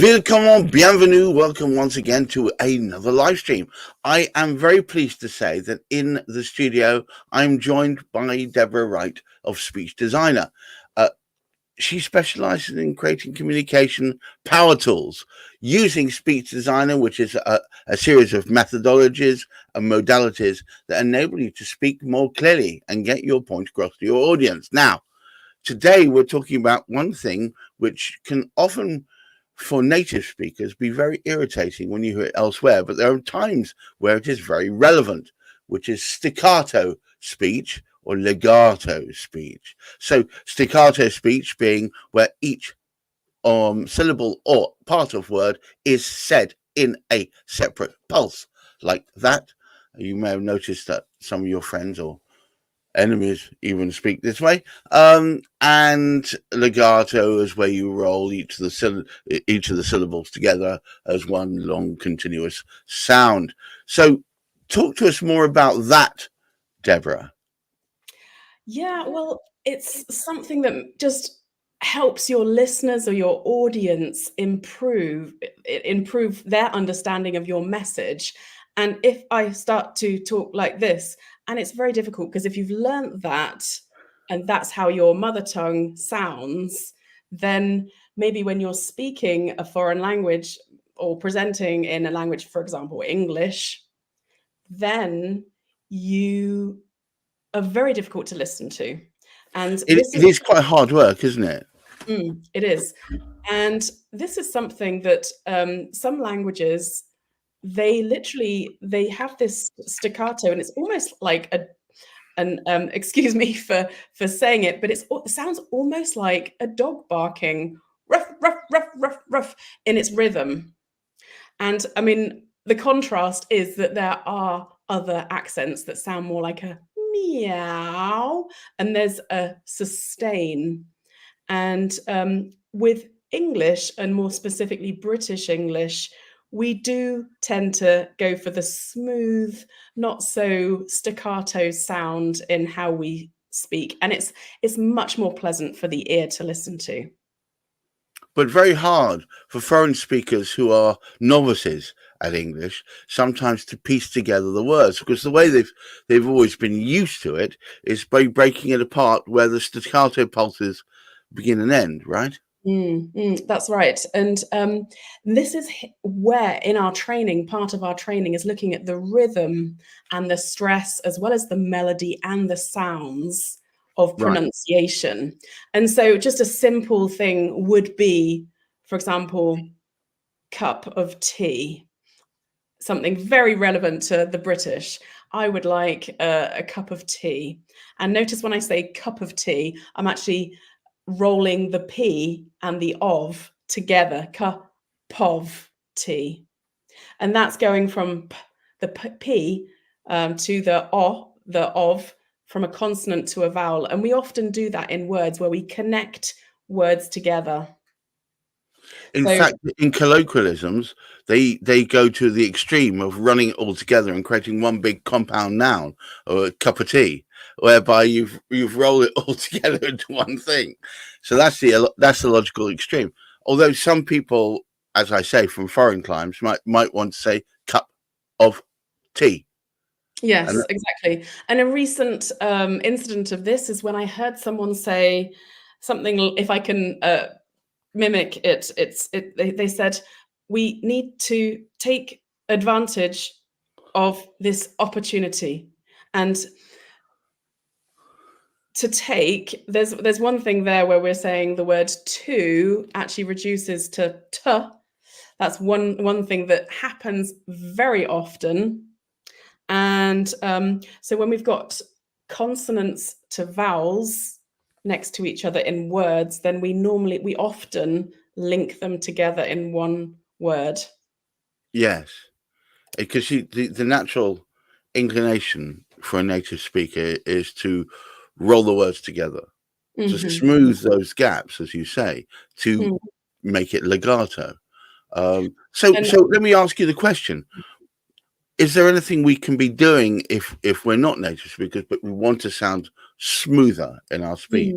Willkommen, bienvenue, welcome once again to another live stream. I am very pleased to say that in the studio, I'm joined by Deborah Wright of Speech Designer. She specializes in creating communication power tools using Speech Designer, which is a series of methodologies and modalities that enable you to speak more clearly and get your point across to your audience. Now, today we're talking about one thing which can often, for native speakers, be very irritating when you hear it elsewhere, but there are times where it is very relevant, which is staccato speech or legato speech. So staccato speech being where each syllable or part of word is said in a separate pulse, like that. You may have noticed that some of your friends or enemies even speak this way. And legato is where you roll each of the syllables together as one long continuous sound. So talk to us more about that, Deborah. Yeah, well, it's something that just helps your listeners or your audience improve their understanding of your message. And if I start to talk like this, and it's very difficult because if you've learned that and that's how your mother tongue sounds, then maybe when you're speaking a foreign language or presenting in a language, for example, English, then you are very difficult to listen to. And It is quite hard work, isn't it? It is. And this is something that some languages, they have this staccato, and it's almost like excuse me for saying it, but it sounds almost like a dog barking, ruff, ruff, ruff, ruff, ruff, in its rhythm. And I mean, the contrast is that there are other accents that sound more like a meow, and there's a sustain. And with English, and more specifically British English, we do tend to go for the smooth, not so staccato sound in how we speak. And it's much more pleasant for the ear to listen to. But very hard for foreign speakers who are novices at English sometimes to piece together the words, because the way they've always been used to it is by breaking it apart where the staccato pulses begin and end, right? That's right. And this is where in our training, part of our training is looking at the rhythm and the stress, as well as the melody and the sounds of pronunciation. Right. And so just a simple thing would be, for example, cup of tea, something very relevant to the British. I would like a cup of tea. And notice when I say cup of tea, I'm actually rolling the P and the of together, cup of tea. And that's going from the P to the O, the of, from a consonant to a vowel. And we often do that in words where we connect words together. In fact, in colloquialisms, they go to the extreme of running it all together and creating one big compound noun, or a cup of tea, whereby you've rolled it all together into one thing. So that's the logical extreme. Although some people, as I say, from foreign climes might want to say cup of tea. Yes, exactly. And a recent incident of this is when I heard someone say something, if I can mimic it, they said, we need to take advantage of this opportunity. And to take, there's one thing there where we're saying the word to actually reduces to t. That's one thing that happens very often. And so when we've got consonants to vowels next to each other in words, then we often link them together in one word. Yes, because the natural inclination for a native speaker is to roll the words together, to smooth those gaps, as you say, to make it legato. So let me ask you the question. Is there anything we can be doing if we're not native speakers, but we want to sound smoother in our speech.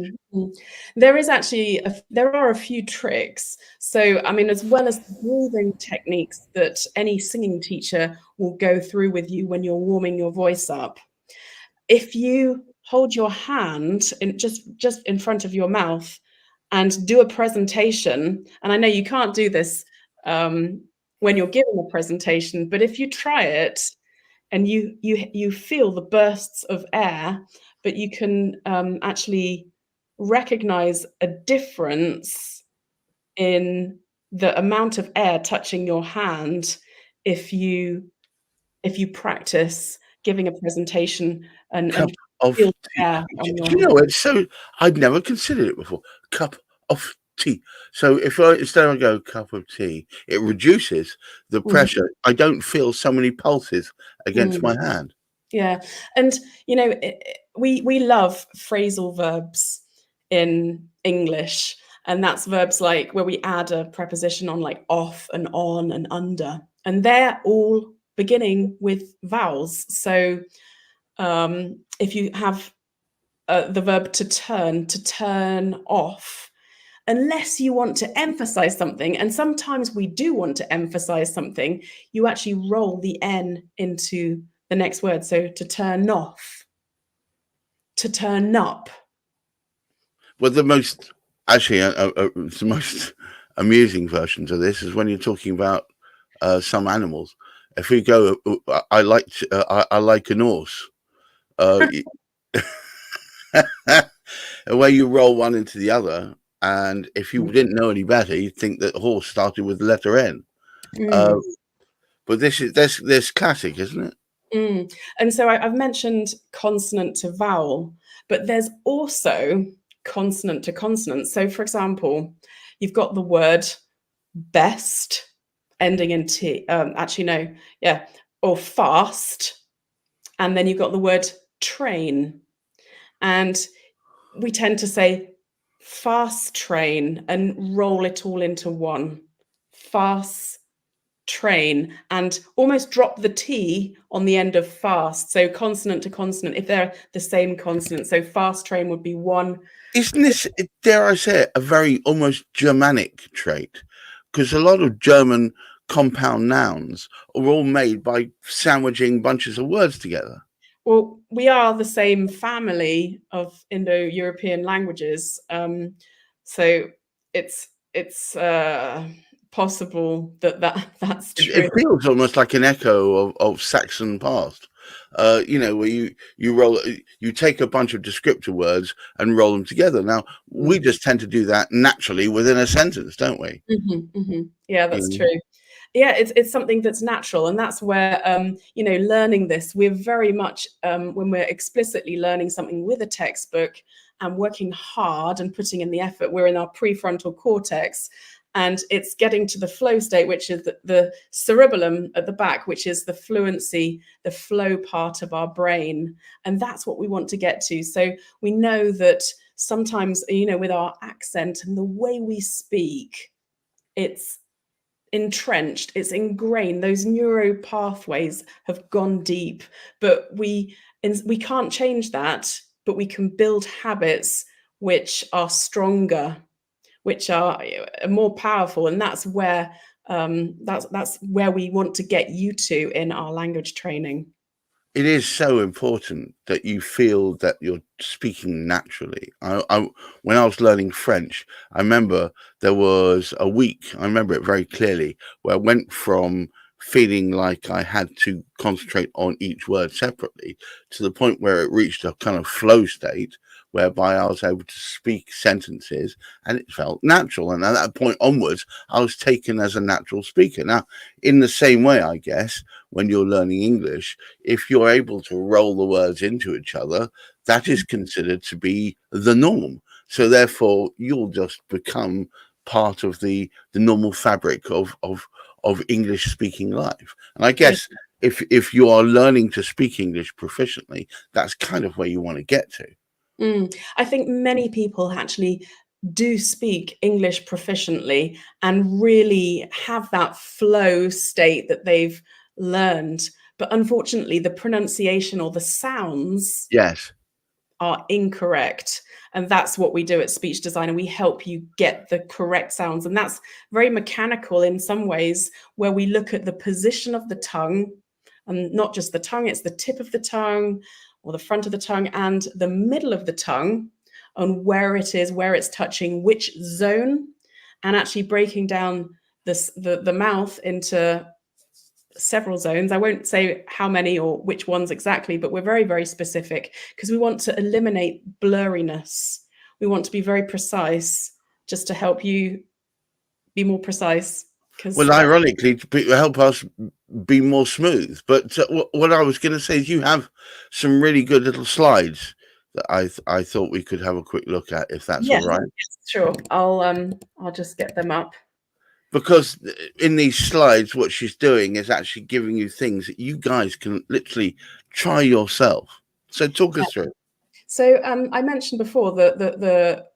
There is actually there are a few tricks. So, I mean, as well as the breathing techniques that any singing teacher will go through with you when you're warming your voice up, if you hold your hand in just in front of your mouth and do a presentation, and I know you can't do this when you're giving a presentation, but if you try it and you feel the bursts of air, but you can actually recognize a difference in the amount of air touching your hand if you practice giving a presentation Cup and of feel tea. air on your Do you hand. know, it's so I'd never considered it before. Cup of tea. So if I instead I go cup of tea, it reduces the Mhm. pressure. I don't feel so many pulses against my hand. Yeah, and you know, we love phrasal verbs in English, and that's verbs like where we add a preposition on, like off and on and under, and they're all beginning with vowels. So if you have the verb to turn off, unless you want to emphasize something, and sometimes we do want to emphasize something, you actually roll the N into the next word. So to turn off, to turn up. Well, the most actually, the most amusing versions of this is when you're talking about some animals. If we go, I like an horse. Uh, where you roll one into the other, and if you didn't know any better, you'd think that horse started with the letter N. Uh, Mm, but this classic, isn't it? mm. And so I've mentioned consonant to vowel, but there's also consonant to consonant. So for example, you've got the word best ending in T, actually no, yeah, or fast, and then you've got the word train. And we tend to say fast train and roll it all into one. Fast train, and almost drop the T on the end of fast. So consonant to consonant, if they're the same consonant. So fast train would be one. Isn't this, dare I say it, a very almost Germanic trait? Because a lot of German compound nouns are all made by sandwiching bunches of words together. Well, we are the same family of Indo-European languages. So it's possible that that's true. It feels almost like an echo of Saxon past. Where you take a bunch of descriptor words and roll them together. Now we just tend to do that naturally within a sentence, don't we? Yeah, that's true. Yeah, it's something that's natural, and that's where learning this, we're very much when we're explicitly learning something with a textbook and working hard and putting in the effort, we're in our prefrontal cortex, and it's getting to the flow state, which is the cerebellum at the back, which is the fluency, the flow part of our brain, and that's what we want to get to. So we know that sometimes, with our accent and the way we speak, it's entrenched, it's ingrained, those neuro pathways have gone deep, but we can't change that, but we can build habits which are stronger, which are more powerful, and that's where that's where we want to get you to in our language training. It is so important that you feel that you're speaking naturally. When I was learning French, I remember there was a week, I remember it very clearly, where I went from feeling like I had to concentrate on each word separately to the point where it reached a kind of flow state whereby I was able to speak sentences and it felt natural. And at that point onwards, I was taken as a natural speaker. Now, in the same way, I guess, when you're learning English, if you're able to roll the words into each other, that is considered to be the norm. So therefore, you'll just become part of the normal fabric of English speaking life. And I guess if you are learning to speak English proficiently, that's kind of where you want to get to. I think many people actually do speak English proficiently and really have that flow state that they've learned. But unfortunately, the pronunciation or the sounds Yes. are incorrect. And that's what we do at Speech Designer. We help you get the correct sounds. And that's very mechanical in some ways, where we look at the position of the tongue, and not just the tongue, it's the tip of the tongue or the front of the tongue and the middle of the tongue, on where it is, where it's touching, which zone, and actually breaking down the mouth into several zones. I won't say how many or which ones exactly, but we're very, very specific because we want to eliminate blurriness. We want to be very precise, just to help you be more precise. Well, ironically, to help us be more smooth. But what I was going to say is you have some really good little slides that I thought we could have a quick look at, if that's all right. Yes, sure. I'll just get them up. Because in these slides, what she's doing is actually giving you things that you guys can literally try yourself. So talk us through. So I mentioned before the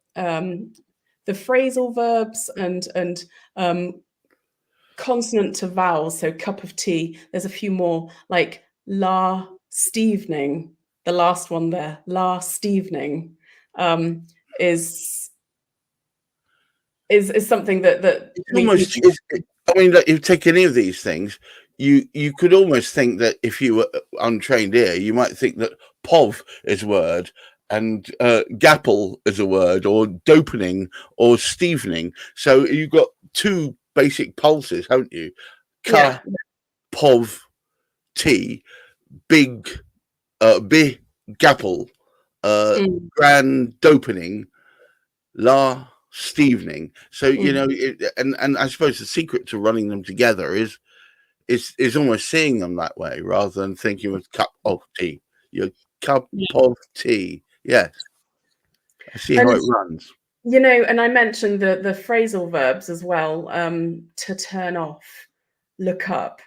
phrasal verbs and consonant to vowels. So cup of tea. There's a few more, like last-evening. The last one there, last-evening, is something that I mean, like, you take any of these things, you could almost think that if you were untrained ear, you might think that pov is a word and gapple is a word, or dopening or stevening. So you've got two basic pulses, haven't you? Ka, pov, t, big, bi, gapple, grand dopening, la, stevening. So you know, and I suppose the secret to running them together is almost seeing them that way rather than thinking of cup of tea. Your cup of tea. Yes, I see how it runs. You know, and I mentioned the phrasal verbs as well. To turn off, look up,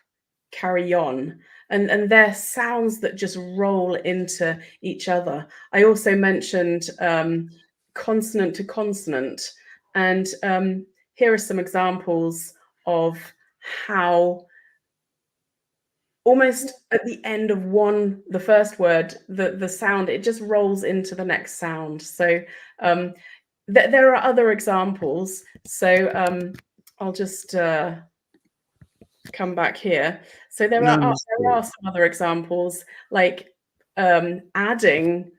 carry on. And they're sounds that just roll into each other. I also mentioned consonant to consonant. And here are some examples of how almost at the end of the first word, the sound, it just rolls into the next sound. So there are other examples. So I'll just come back here. So there are some other examples, like adding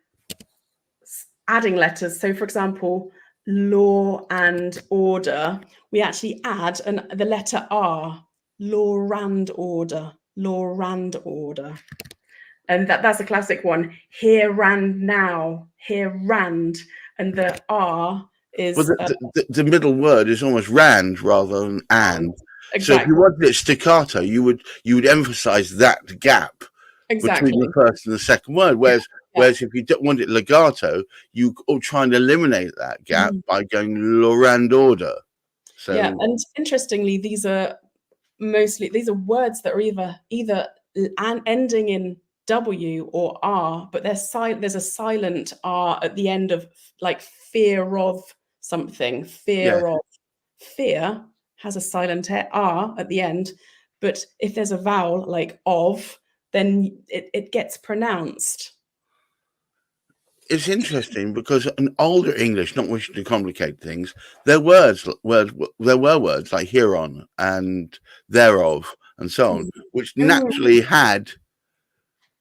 letters. So for example, law and order, we actually add the letter R, law and order, and that's a classic one. Here, rand, now, here, rand, and the R is the middle word is almost rand rather than and. Exactly. So if you wanted it staccato, you would emphasize that gap between the first and the second word. Whereas if you don't want it legato, you try and eliminate that gap by going Lorand order. So and interestingly, these are words that are either ending in W or R, but there's a silent R at the end of, like, fear of something. Fear has a silent R at the end, but if there's a vowel like of, then it gets pronounced. It's interesting because in older English, not wishing to complicate things, there were words like hereon and thereof and so on, which naturally had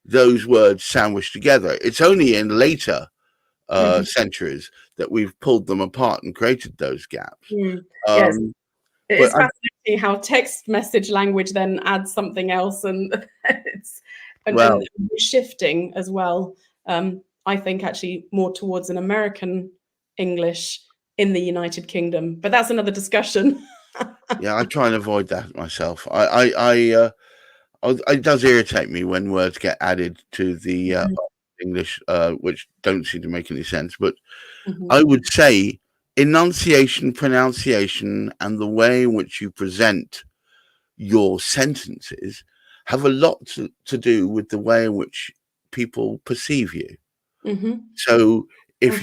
those words sandwiched together. It's only in later centuries that we've pulled them apart and created those gaps. Yes. It's fascinating how text message language then adds something else, and and shifting as well. I think actually more towards an American English in the United Kingdom, but that's another discussion. Yeah, I try and avoid that myself. It does irritate me when words get added to the English, which don't seem to make any sense. But I would say enunciation, pronunciation, and the way in which you present your sentences have a lot to do with the way in which people perceive you. So if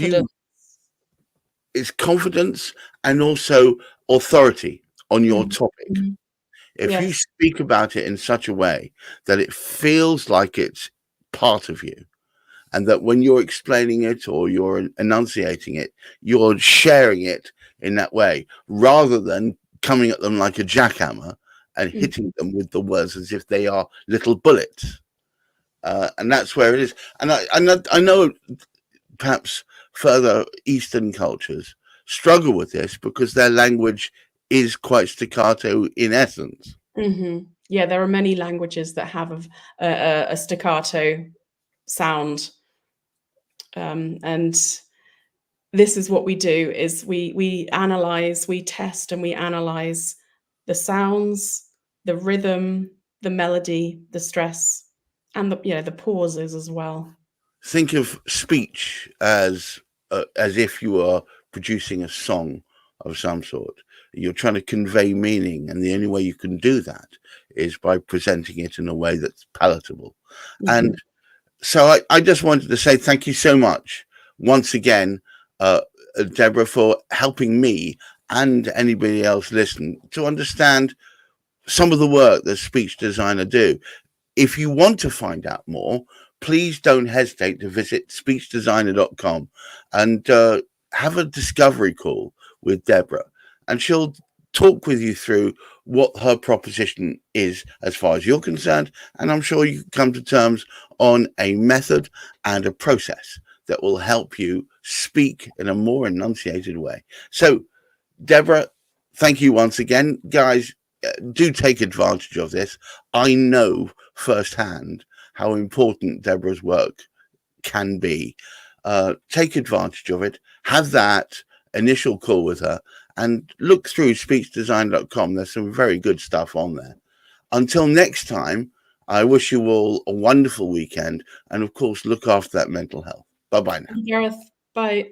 it's confidence and also authority on your topic. If you speak about it in such a way that it feels like it's part of you and that when you're explaining it or you're enunciating it, you're sharing it in that way rather than coming at them like a jackhammer and hitting them with the words as if they are little bullets. And that's where it is. And I know perhaps further Eastern cultures struggle with this because their language is quite staccato in essence. Yeah, there are many languages that have a staccato sound, and this is what we do: is we analyze, we test, and we analyze the sounds, the rhythm, the melody, the stress, and the pauses as well. Think of speech as if you are producing a song of some sort. You're trying to convey meaning, and the only way you can do that is by presenting it in a way that's palatable. And so I just wanted to say thank you so much once again, Deborah, for helping me and anybody else listen to understand some of the work that speech designer do. If you want to find out more, please don't hesitate to visit speechdesigner.com and have a discovery call with Deborah, and she'll talk with you through what her proposition is as far as you're concerned. And I'm sure you can come to terms on a method and a process that will help you speak in a more enunciated way. So, Deborah, thank you once again. Guys, do take advantage of this. I know firsthand how important Deborah's work can be. Take advantage of it. Have that initial call with her and look through speechdesign.com. There's some very good stuff on there. Until next time, I wish you all a wonderful weekend, and of course, look after that mental health. Bye-bye now. Gareth, bye.